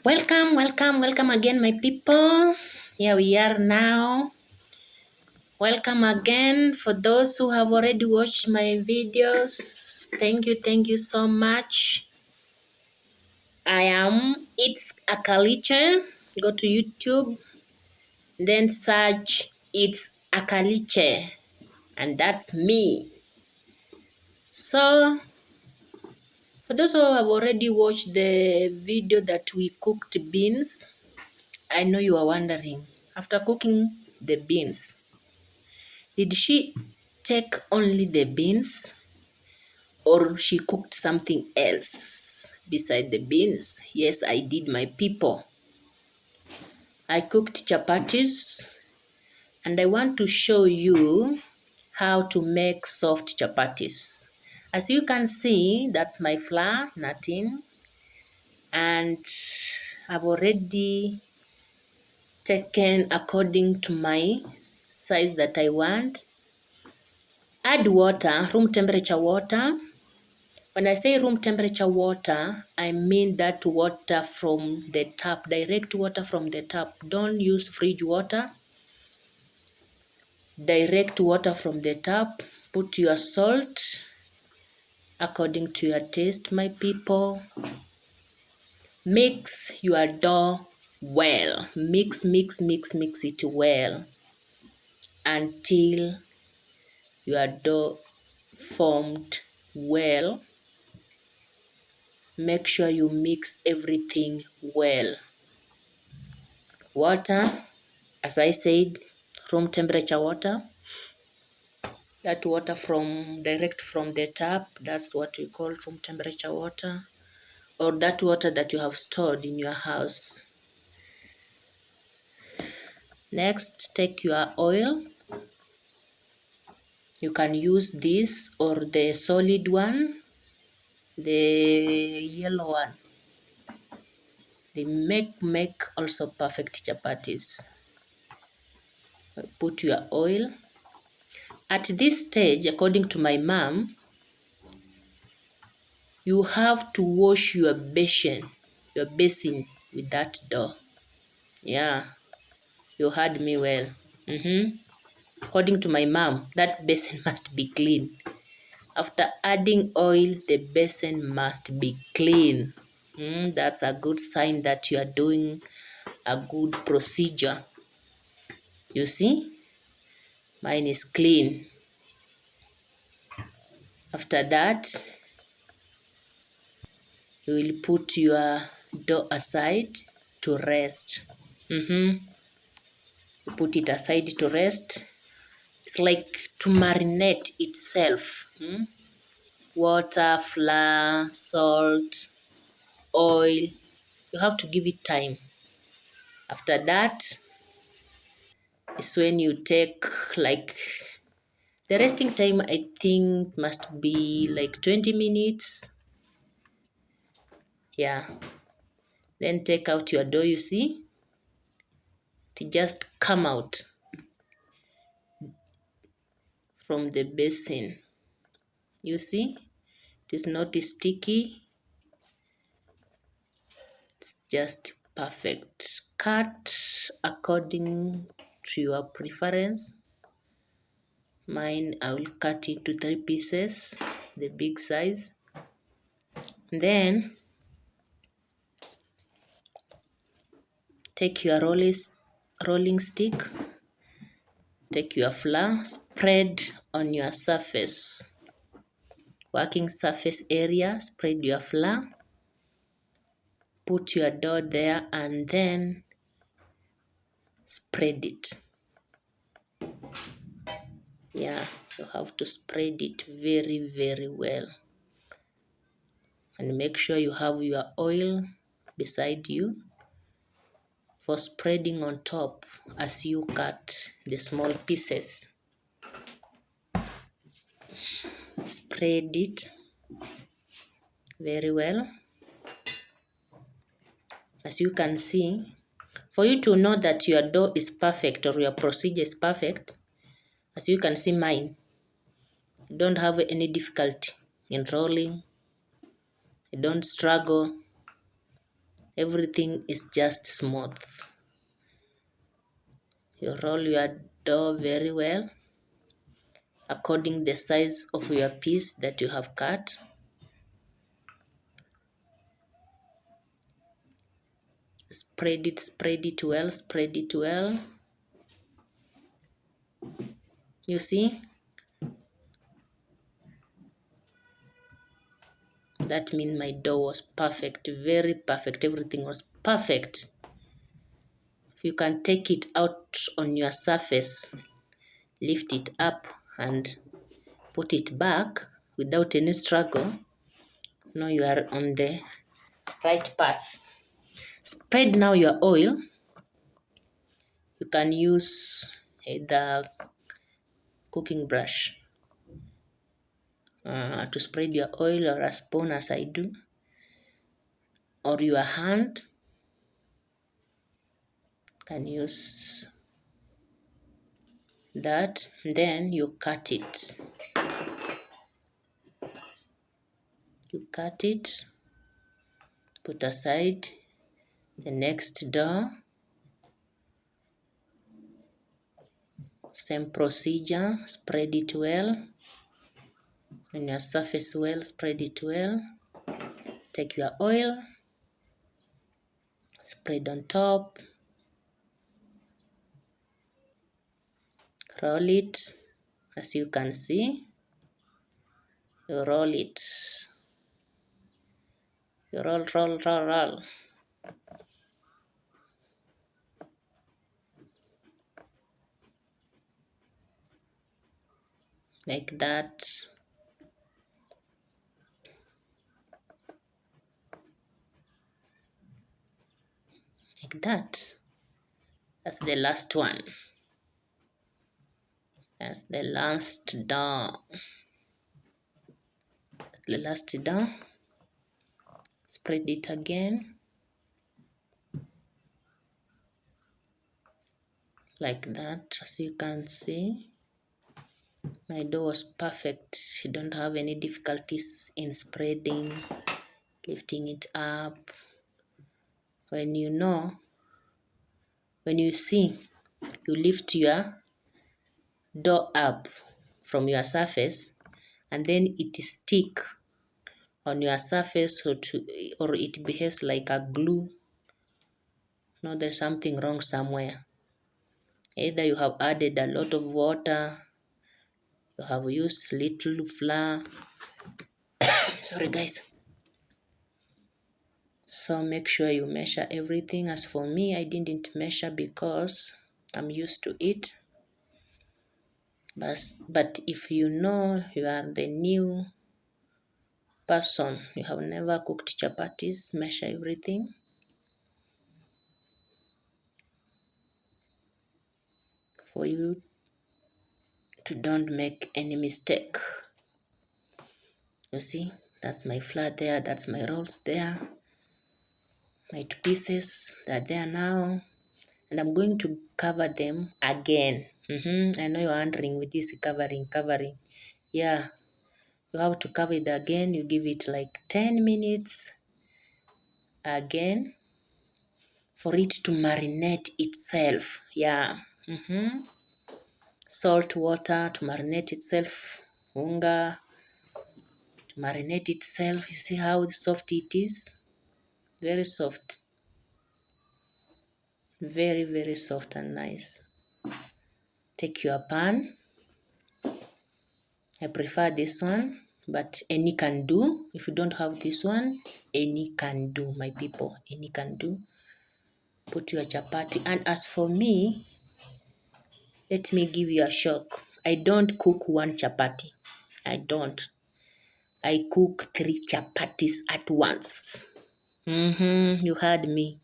Welcome again, my people. Here we are now. Welcome again for those who have already watched my videos. Thank you so much. It's Akaliche. Go to YouTube, then search It's Akaliche, and that's me. So, for those who have already watched the video that we cooked beans, I know you are wondering, after cooking the beans, did she take only the beans or she cooked something else beside the beans? Yes, I did, my people. I cooked chapatis and I want to show you how to make soft chapatis. As you can see, that's my flour, nothing. And I've already taken according to my size that I want. Add water, room temperature water. When I say room temperature water, I mean that water from the tap, direct water from the tap. Don't use fridge water. Direct water from the tap. Put your salt according to your taste, my people. Mix your dough well. Mix it well until your dough formed well. Make sure you mix everything well. Water, as I said, room temperature water. That water direct from the tap, that's what we call room temperature water, or that water that you have stored in your house. Next, take your oil. You can use this or the solid one, the yellow one. They make also perfect chapatis. Put your oil. At this stage, according to my mom, you have to wash your basin with that dough. Yeah, you heard me well. According to my mom, that basin must be clean. After adding oil, the basin must be clean. That's a good sign that you are doing a good procedure. You see, mine is clean. After that, you will put your dough aside to rest. Put it aside to rest. It's like to marinate itself. Water, flour, salt, oil. You have to give it time. After that is when you take like the resting time. I think must be like 20 minutes. Yeah. Then take out your dough, you see. To just come out from the basin. You see, it is not sticky. It's just perfect. Cut according to your preference. Mine, I will cut into 3 pieces, the big size. Then take your rolling stick. Take your flour, spread on your surface. Working surface area, spread your flour. Put your dough there and then spread it. Yeah, you have to spread it very well. And make sure you have your oil beside you for spreading on top as you cut the small pieces. Spread it very well. As you can see, for you to know that your dough is perfect or your procedure is perfect, as you can see mine, I don't have any difficulty in rolling. I don't struggle. Everything is just smooth. You roll your dough very well according the size of your piece that you have cut. Spread it well, spread it well. You see? That means my dough was perfect, very perfect. Everything was perfect. If you can take it out on your surface, lift it up and put it back without any struggle, now you are on the right path. Spread now your oil. You can use the cooking brush to spread your oil, or a spoon as I do, or your hand. You can use that. Then you cut it. You cut it, put aside. The next dough, same procedure, spread it well. On your surface well, spread it well. Take your oil, spread on top, roll it. As you can see, you roll it. You roll, roll, roll, roll. Like that. Like that. That's the last one. That's the last dough. The last dough. Spread it again. Like that. As you can see, my dough was perfect. You don't have any difficulties in spreading, lifting it up. When you see, you lift your dough up from your surface, and then it stick on your surface, or it behaves like a glue. No, there's something wrong somewhere. Either you have added a lot of water, you have used little flour. Sorry guys. So make sure you measure everything. As for me, I didn't measure because I'm used to it. But if you know you are the new person, you have never cooked chapatis, measure everything. For you to don't make any mistake. You see, that's my flour there, that's my rolls there. My 2 pieces, they're there now. And I'm going to cover them again. I know you're wondering with this covering. Yeah, you have to cover it again. You give it like 10 minutes again for it to marinate itself. Yeah. Salt water to marinate itself. Unga to marinate itself. You see how soft it is? Very soft. Very, very soft and nice. Take your pan. I prefer this one, but any can do. If you don't have this one, any can do, my people. Any can do. Put your chapati. And as for me, let me give you a shock. I don't cook 1 chapati. I don't. I cook 3 chapatis at once. You heard me.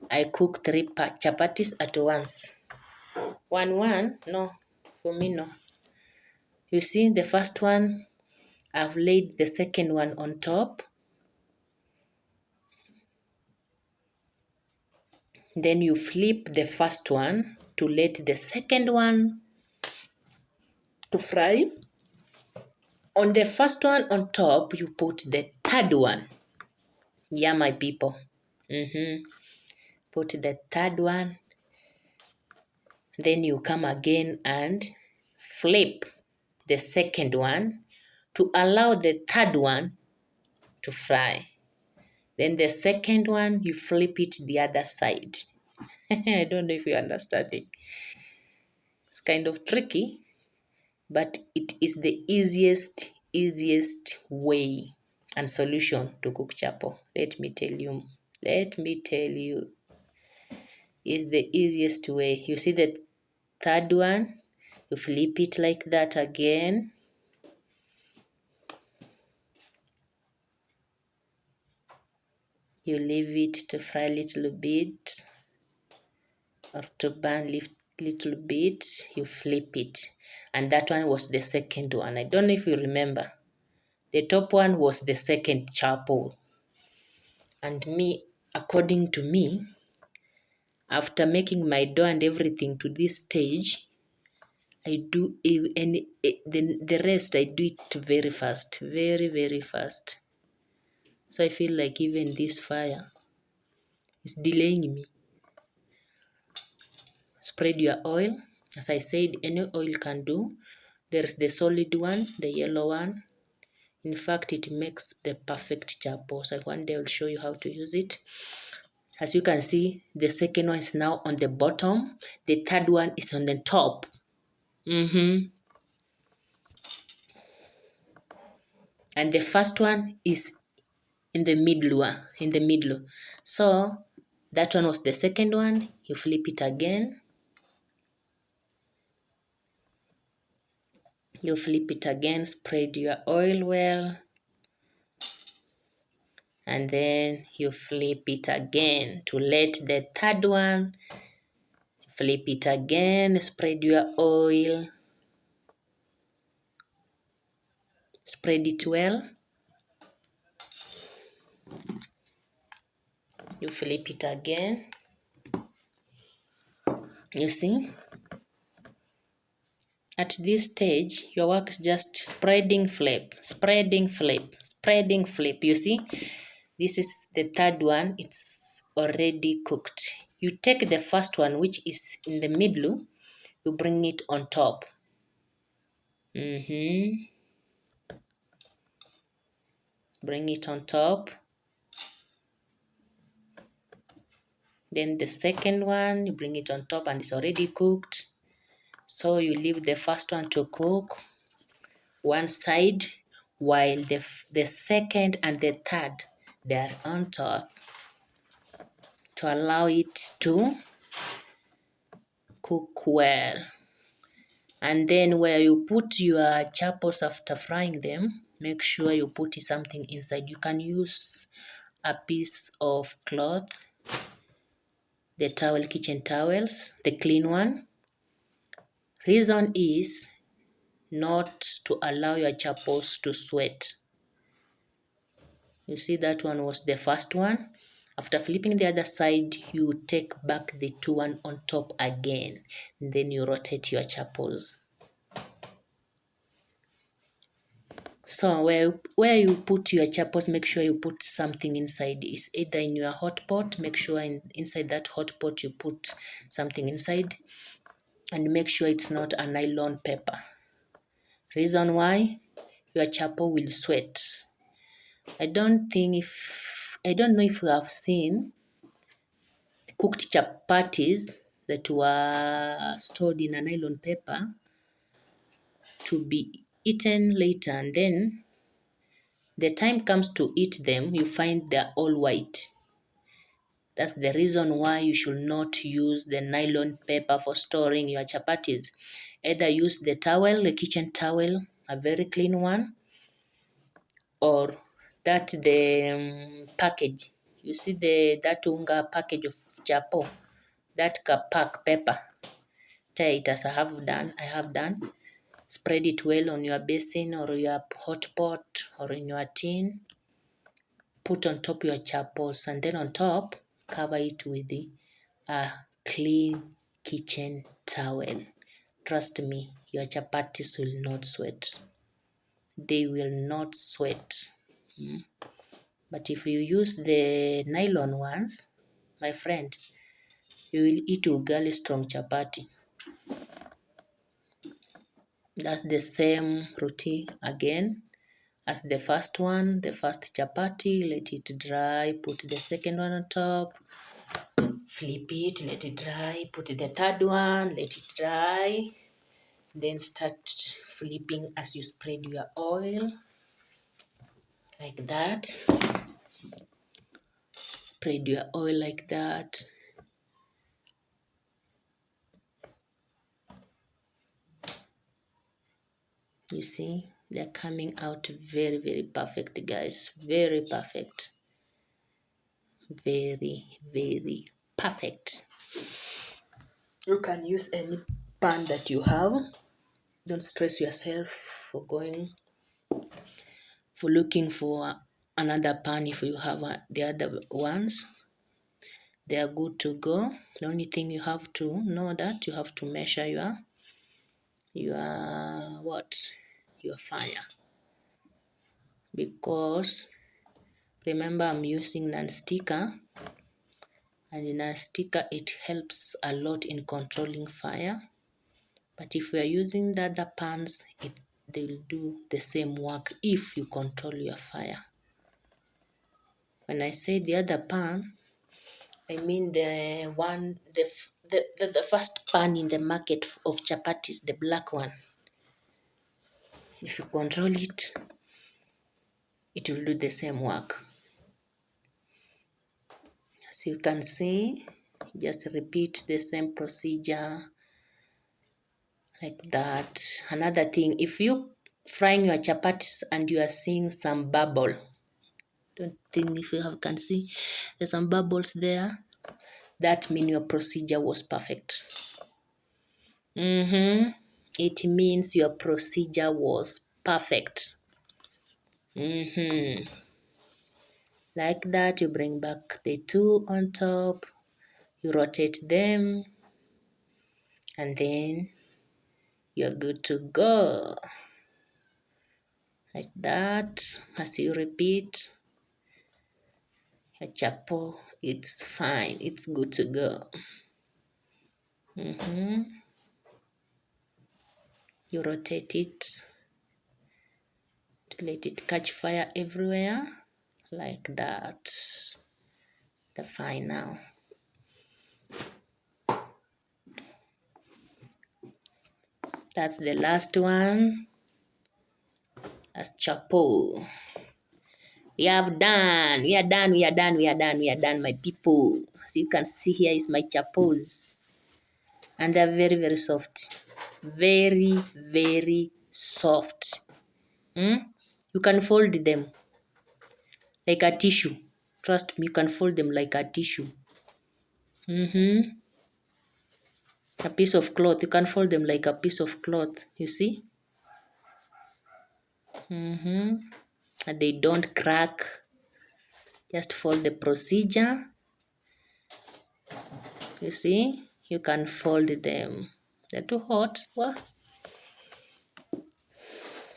I cook 3 chapatis at once. One, no. For me, no. You see, the first one, I've laid the second one on top. Then you flip the first one to let the second one to fry. On the first one on top, you put the third one. Yeah, my people. Put the third one. Then you come again and flip the second one to allow the third one to fry. Then the second one, you flip it the other side. I don't know if you're understanding. It's kind of tricky, but it is the easiest way and solution to cook chapo. Let me tell you. Is the easiest way. You see the third one, you flip it like that again. You leave it to fry a little bit or to burn little bit. You flip it. And that one was the second one. I don't know if you remember. The top one was the second chapo. And me, according to me, after making my dough and everything to this stage, I do the rest I do it very fast, very fast. So I feel like even this fire is delaying me. Spread your oil. As I said, any oil can do. There's the solid one, the yellow one. In fact, it makes the perfect chapo. So one day I'll show you how to use it. As you can see, the second one is now on the bottom. The third one is on the top. And the first one is in the middle. So that one was the second one. You flip it again. You flip it again. Spread your oil well. And then you flip it again to let the third one. Flip it again. Spread your oil. Spread it well. You flip it again. You see? At this stage, your work is just spreading, flip, spreading, flip, spreading, flip. You see? This is the third one. It's already cooked. You take the first one, which is in the middle. You bring it on top. Bring it on top. Then the second one, you bring it on top and it's already cooked. So you leave the first one to cook one side while the second and the third, they are on top to allow it to cook well. And then where you put your chapos after frying them, make sure you put something inside. You can use a piece of cloth, the towel, kitchen towels, the clean one. Reason is not to allow your chapos to sweat. You see that one was the first one. After flipping the other side, you take back the two one on top again. Then you rotate your chapos. So where you put your chapos, make sure you put something inside. It's either in your hot pot, make sure inside that hot pot you put something inside. And make sure it's not a nylon paper. Reason why? Your chapo will sweat. I don't know if you have seen cooked chapatis that were stored in a nylon paper to be eaten later, and then the time comes to eat them, you find they're all white. That's the reason why you should not use the nylon paper for storing your chapatis. Either use the towel, the kitchen towel, a very clean one, or the package. You see that unga package of chapo, that pack paper. Tear it as I have done. Spread it well on your basin or your hot pot or in your tin. Put on top your chapos, and then on top, cover it with a clean kitchen towel. Trust me, your chapatis will not sweat. They will not sweat. But if you use the nylon ones, my friend, you will eat ugali strong chapati. That's the same routine again as the first one. The first chapati, let it dry, put the second one on top, flip it, let it dry, put the third one, let it dry, then start flipping as you spread your oil, like that. Spread your oil like that. You see, they're coming out very, very perfect, guys. Very perfect. Very, very perfect. You can use any pan that you have. Don't stress yourself for looking for another pan. If you have the other ones, they are good to go. The only thing you have to know that you have to measure your fire, because remember I'm using non-sticker, and in non-sticker it helps a lot in controlling fire. But if we are using the other pans, they will do the same work if you control your fire. When I say the other pan, I mean the one, the first pan in the market of chapatis, the black one. If you control it, it will do the same work. As you can see, just repeat the same procedure like that. Another thing, if you frying your chapatis and you are seeing some bubble, don't think if you can see there's some bubbles there, that means your procedure was perfect. It means your procedure was perfect. Like that, you bring back the two on top, you rotate them, and then you're good to go. Like that, as you repeat, your chapo, it's fine, it's good to go. You rotate it to let it catch fire everywhere, like that. The fine now. That's the last one. That's chapo. We are done, my people. So you can see here is my chapos. And they're very, very soft. Very, very soft. You can fold them like a tissue. Trust me, you can fold them like a tissue. A piece of cloth. You can fold them like a piece of cloth. You see? And they don't crack. Just follow the procedure. You see? You can fold them. They're too hot. What?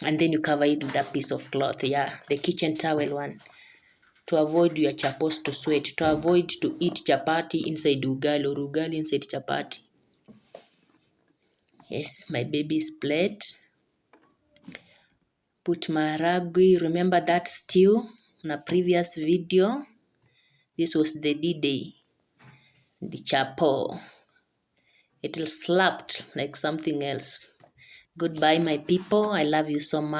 And then you cover it with a piece of cloth. Yeah, the kitchen towel one. To avoid your chapos to sweat. To avoid to eat chapati inside ugali or ugali inside chapati. Yes, my baby's plate. Put maharagwe. Remember that stew in a previous video? This was the D-Day. The chapo. It'll slapped like something else. Goodbye, my people. I love you so much.